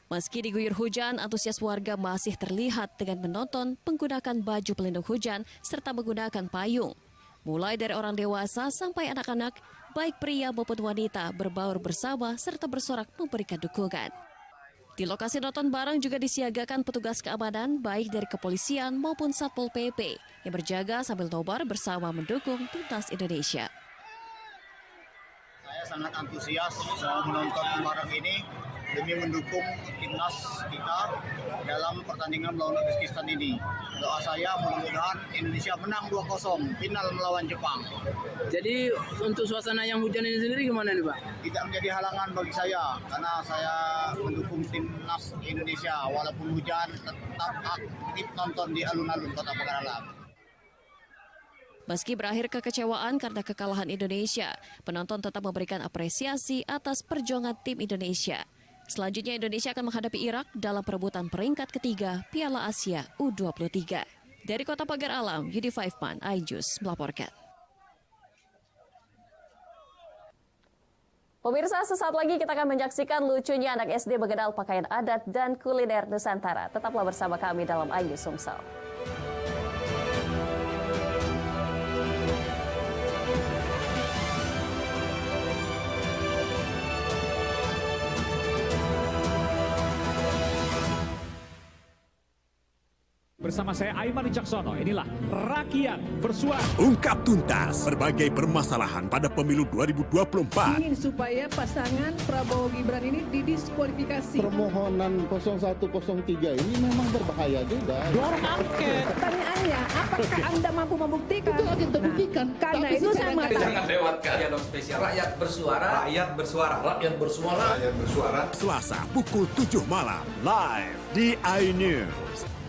Meski diguyur hujan, antusias warga masih terlihat dengan menonton menggunakan baju pelindung hujan serta menggunakan payung. Mulai dari orang dewasa sampai anak-anak, baik pria maupun wanita berbaur bersama serta bersorak memberikan dukungan. Di lokasi nonton bareng juga disiagakan petugas keamanan baik dari kepolisian maupun Satpol PP yang berjaga sambil nobar bersama mendukung timnas Indonesia. Saya sangat antusias menonton bareng ini demi mendukung timnas kita dalam pertandingan melawan Uzbekistan ini. Doa saya mudah-mudahan Indonesia menang 2-0 final melawan Jepang. Jadi untuk suasana yang hujan ini sendiri gimana nih Pak? Tidak menjadi halangan bagi saya karena saya mendukung timnas Indonesia walaupun hujan tetap aktif nonton di alun-alun Kota Pagar Alam. Meski berakhir kekecewaan karena kekalahan Indonesia, penonton tetap memberikan apresiasi atas perjuangan tim Indonesia. Selanjutnya Indonesia akan menghadapi Irak dalam perebutan peringkat ketiga Piala Asia U23. Dari Kota Pagar Alam, Yudi Faifman, iNews melaporkan. Pemirsa, sesaat lagi kita akan menyaksikan lucunya anak SD mengenal pakaian adat dan kuliner Nusantara. Tetaplah bersama kami dalam iNews Sumsel. Bersama saya Aiman Wicaksono, inilah Rakyat Bersuara. Ungkap tuntas berbagai permasalahan pada pemilu 2024. Ingin supaya pasangan Prabowo Gibran ini didiskualifikasi. Permohonan 0103 ini memang berbahaya juga. Dorong angket. Pertanyaannya, apakah Anda mampu membuktikan? Itu akan terbuktikan. Karena itu sama. Jangan lewat kalian dong spesial. Rakyat Bersuara. Rakyat Bersuara. Rakyat Bersuara. Rakyat Bersuara. Selasa pukul 7 malam live di iNews.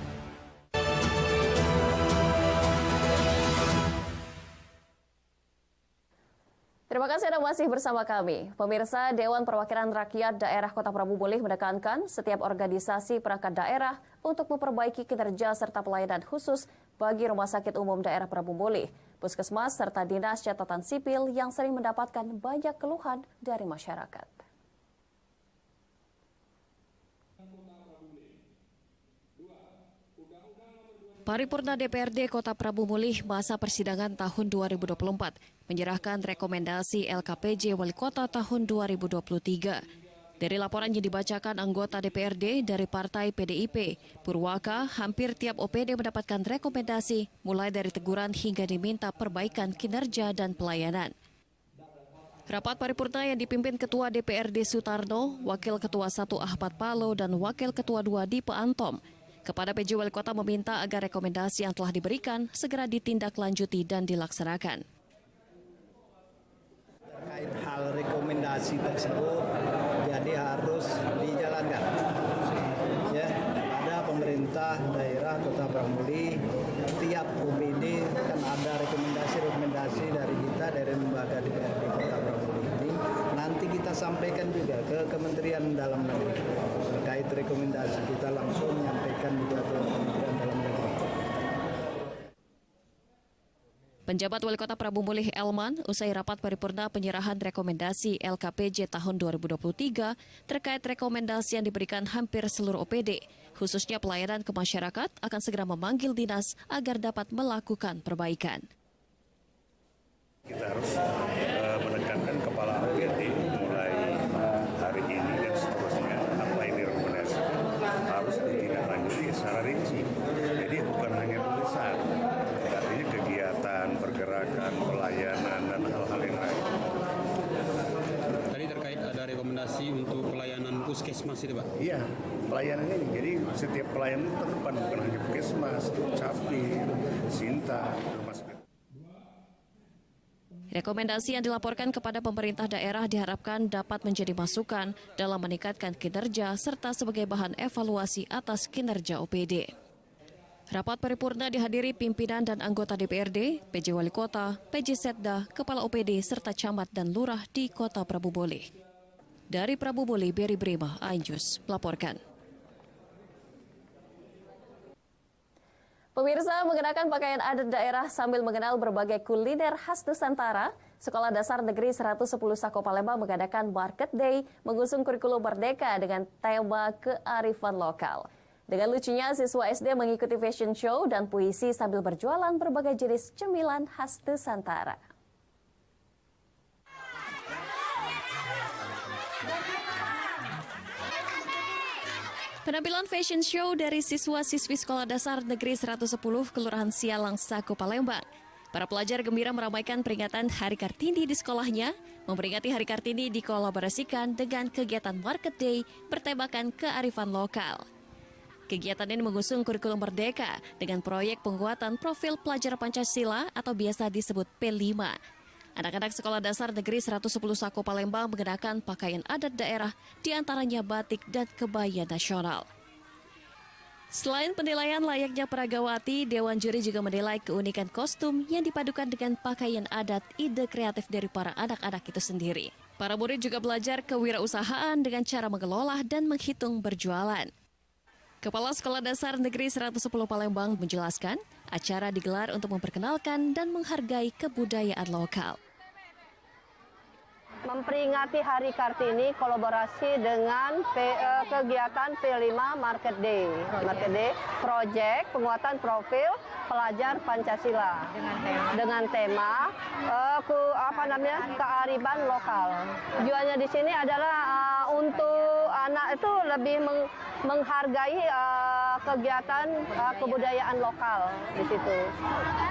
Terima kasih Anda masih bersama kami. Pemirsa, Dewan Perwakilan Rakyat Daerah Kota Prabu Mulih menekankan setiap organisasi perangkat daerah untuk memperbaiki kinerja serta pelayanan khusus bagi Rumah Sakit Umum Daerah Prabu Mulih, Puskesmas, serta Dinas Catatan Sipil yang sering mendapatkan banyak keluhan dari masyarakat. Paripurna DPRD Kota Prabu Mulih masa persidangan tahun 2024 menyerahkan rekomendasi LKPJ Wali Kota tahun 2023. Dari laporan yang dibacakan anggota DPRD dari Partai PDIP, Purwaka, hampir tiap OPD mendapatkan rekomendasi mulai dari teguran hingga diminta perbaikan kinerja dan pelayanan. Rapat paripurna yang dipimpin Ketua DPRD Sutarno, Wakil Ketua 1 Ahmad Palo, dan Wakil Ketua 2 Dipe Antom, kepada PJ Wali Kota meminta agar rekomendasi yang telah diberikan segera ditindaklanjuti dan dilaksanakan. Terkait hal rekomendasi tersebut, jadi harus dijalankan. Ya, ada pemerintah daerah Kota Prabu Mulih, tiap OPD kan ada rekomendasi dari kita, dari lembaga DPRD Kota Prabu Mulih ini. Nanti kita sampaikan juga ke Kementerian Dalam Negeri. Terkait rekomendasi kita langsung menyampaikan juga ke Kementerian Dalam Negeri. Penjabat Wali Kota Prabu Mulih Elman usai rapat paripurna penyerahan rekomendasi LKPJ tahun 2023 terkait rekomendasi yang diberikan hampir seluruh OPD, khususnya pelayanan ke masyarakat, akan segera memanggil dinas agar dapat melakukan perbaikan. Kita harus menekankan kepala OPD mulai hari ini dan seterusnya apa yang direkomendasikan harus ditindaklanjuti secara rinci. Jadi bukan hanya tulisan, artinya kegiatan, pergerakan, pelayanan dan hal-hal yang lain. Tadi terkait ada rekomendasi untuk pelayanan puskesmas itu, Pak? Iya, pelayanan ini. Jadi setiap pelayanan terdepan bukan hanya puskesmas, Capil, Sinta, termasuk. Rekomendasi yang dilaporkan kepada pemerintah daerah diharapkan dapat menjadi masukan dalam meningkatkan kinerja serta sebagai bahan evaluasi atas kinerja OPD. Rapat paripurna dihadiri pimpinan dan anggota DPRD, PJ Wali Kota, PJ Setda, Kepala OPD, serta camat dan lurah di Kota Prabu Mulih. Dari Prabu Mulih, Beri Brima, Ainjus, melaporkan. Pemirsa, mengenakan pakaian adat daerah sambil mengenal berbagai kuliner khas Nusantara, Sekolah Dasar Negeri 110 Sako Palembang mengadakan Market Day mengusung kurikulum Merdeka dengan tema kearifan lokal. Dengan lucunya, siswa SD mengikuti fashion show dan puisi sambil berjualan berbagai jenis cemilan khas Nusantara. Penampilan fashion show dari siswa-siswi Sekolah Dasar Negeri 110 Kelurahan Sialang, Sako Palembang. Para pelajar gembira meramaikan peringatan Hari Kartini di sekolahnya. Memperingati Hari Kartini dikolaborasikan dengan kegiatan Market Day bertemakan kearifan lokal. Kegiatan ini mengusung kurikulum Merdeka dengan proyek penguatan profil pelajar Pancasila atau biasa disebut P5. Anak-anak Sekolah Dasar Negeri 110 Sako Palembang mengenakan pakaian adat daerah, diantaranya batik dan kebaya nasional. Selain penilaian layaknya peragawati, Dewan Juri juga menilai keunikan kostum yang dipadukan dengan pakaian adat, ide kreatif dari para anak-anak itu sendiri. Para murid juga belajar kewirausahaan dengan cara mengelola dan menghitung berjualan. Kepala Sekolah Dasar Negeri 110 Palembang menjelaskan, acara digelar untuk memperkenalkan dan menghargai kebudayaan lokal. Memperingati Hari Kartini kolaborasi dengan kegiatan P5 Market Day. Market Day, proyek penguatan profil pelajar Pancasila dengan tema kearifan lokal. Tujuannya di sini adalah untuk anak itu lebih menghargai kegiatan kebudayaan lokal di situ,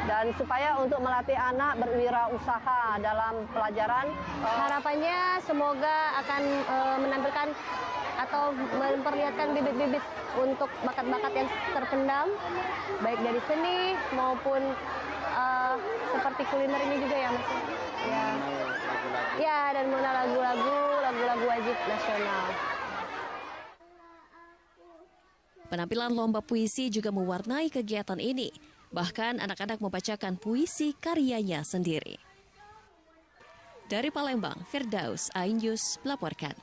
dan supaya untuk melatih anak berwirausaha dalam pelajaran. Harapannya semoga akan menampilkan atau memperlihatkan bibit-bibit untuk bakat-bakat yang terpendam, baik dari seni maupun seperti kuliner ini juga ya, Mas. Ya, dan mengenal lagu-lagu wajib nasional. Penampilan lomba puisi juga mewarnai kegiatan ini. Bahkan anak-anak membacakan puisi karyanya sendiri. Dari Palembang, Firdaus Ainjus melaporkan.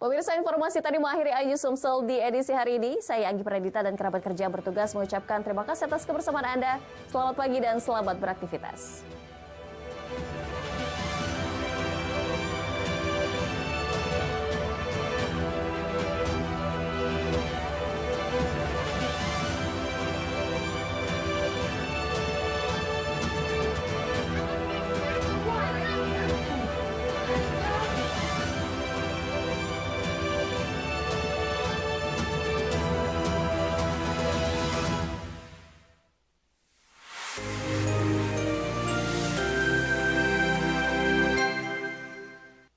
Pemirsa, informasi tadi mengakhiri Ainjus Sumsel di edisi hari ini. Saya Anggi Pradita dan kerabat kerja bertugas mengucapkan terima kasih atas kebersamaan Anda. Selamat pagi dan selamat beraktivitas.